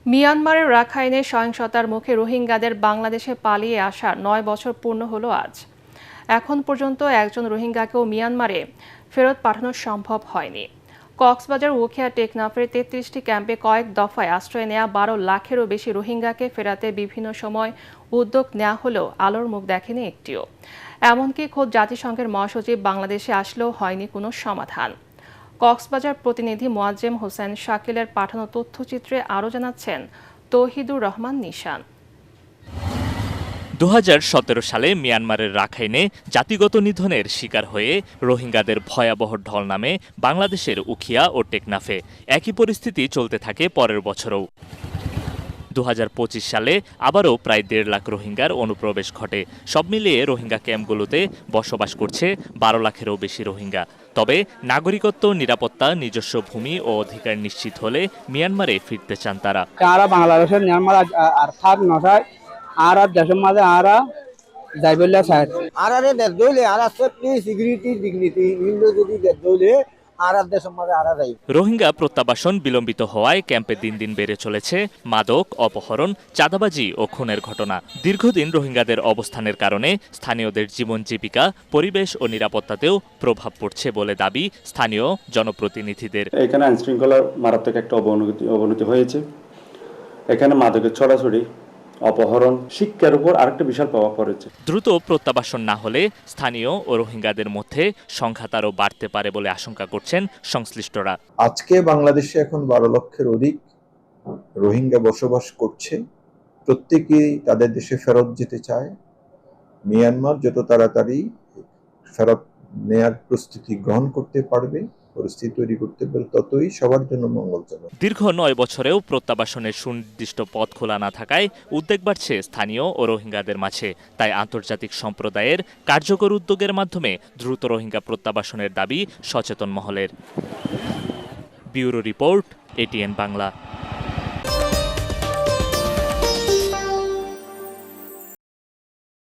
মিয়ানমারের রাখাইনে সহিংসতার মুখে রোহিঙ্গাদের বাংলাদেশে পালিয়ে আসার ৯ বছর পূর্ণ হলো আজ। এখন পর্যন্ত একজন রোহিঙ্গাকেও মিয়ানমারে ফেরত পাঠানো সম্ভব হয়নি। কক্সবাজার, উখিয়া, টেকনাফের ৩৩টি ক্যাম্পে কয়েক দফায় আশ্রয় নেওয়া ১২ লাখেরও বেশি রোহিঙ্গাকে ফেরাতে বিভিন্ন সময় উদ্যোগ নেওয়া হলেও আলোর মুখ দেখেনি একটিও। এমনকি খোদ জাতিসংঘের মহাসচিব বাংলাদেশে আসলেও হয়নি কোনো সমাধান। কক্সবাজার প্রতিনিধি মোয়াজ্জেম হোসেন শাকিলের পাঠানো তথ্যচিত্রে আরও জানাচ্ছেন তৌহিদুর রহমান নিশান। ২০১৭ সালে মিয়ানমারের রাখাইনে জাতিগত নিধনের শিকার হয়ে রোহিঙ্গাদের ভয়াবহ ঢল নামে বাংলাদেশের উখিয়া ও টেকনাফে। একই পরিস্থিতি চলতে থাকে পরের বছরও। ২০২৫ সালে আবারও প্রায় ১.৫ লাখ রোহিঙ্গার অনুপ্রবেশ ঘটে। সব মিলিয়ে রোহিঙ্গা ক্যাম্পগুলোতে বসবাস করছে ১২ লাখেরও বেশি রোহিঙ্গা। তবে নাগরিকত্ব, নিরাপত্তা, নিজস্ব ভূমি ও অধিকার নিশ্চিত হলে মিয়ানমারে ফিরতে চান তারা। বাংলাদেশের মিয়ানমার আর থাক নয় আর দেশের মাঝে আরা যাই বললে স্যার আর দেশ দইলে আর সেফটি সিকিউরিটি ডিগনিটি ইন্ডো যদি দেশ দইলে আর দেশের মাঝে আরা যাই। রোহিঙ্গা প্রত্যাবাসন বিলম্বিত হওয়ায় ক্যাম্পে দিন দিন বেড়ে চলেছে মাদক, অপহরণ, চাঁদাবাজি ও খুনের ঘটনা। দীর্ঘদিন রোহিঙ্গাদের অবস্থানের কারণে স্থানীয়দের জীবন জীবিকা, পরিবেশ ও নিরাপত্তাতেও প্রভাব পড়ছে বলে দাবি স্থানীয় জনপ্রতিনিধিদের। এখানে আইনশৃঙ্খলার মারাত্মক একটা অবনতি হয়েছে। এখানে মাদকের ছড়াছড়ি, অপহরণ, শিক্ষার উপর আরেকটা বিশাল প্রভাব পড়েছে। দ্রুত প্রত্যাবাসন না হলে স্থানীয় ও রোহিঙ্গাদের মধ্যে সংঘাত আরও বাড়তে পারে বলে আশঙ্কা করছেন সংশ্লিষ্টরা। আজকে বাংলাদেশে এখন ১২ লক্ষের অধিক রোহিঙ্গা বসবাস করছে। প্রত্যেকেই তাদের দেশে ফেরত যেতে চায়। মিয়ানমার যত তাড়াতাড়ি ফেরত নেয়ার প্রস্তুতি গ্রহণ করতে পারবে, পরিস্থিতি তৈরি করতে পারে, ততই সবার জন্য মঙ্গলজনক। দীর্ঘ ৯ বছরেও প্রত্যাবাসনের সুনির্দিষ্ট পথ খোলা না থাকায় উদ্বেগ বাড়ছে স্থানীয় ও রোহিঙ্গাদের মাঝে। তাই আন্তর্জাতিক সম্প্রদায়ের কার্যকর উদ্যোগের মাধ্যমে দ্রুত রোহিঙ্গা প্রত্যাবাসনের দাবি সচেতন মহলের। Bureau report, ATN Bangla.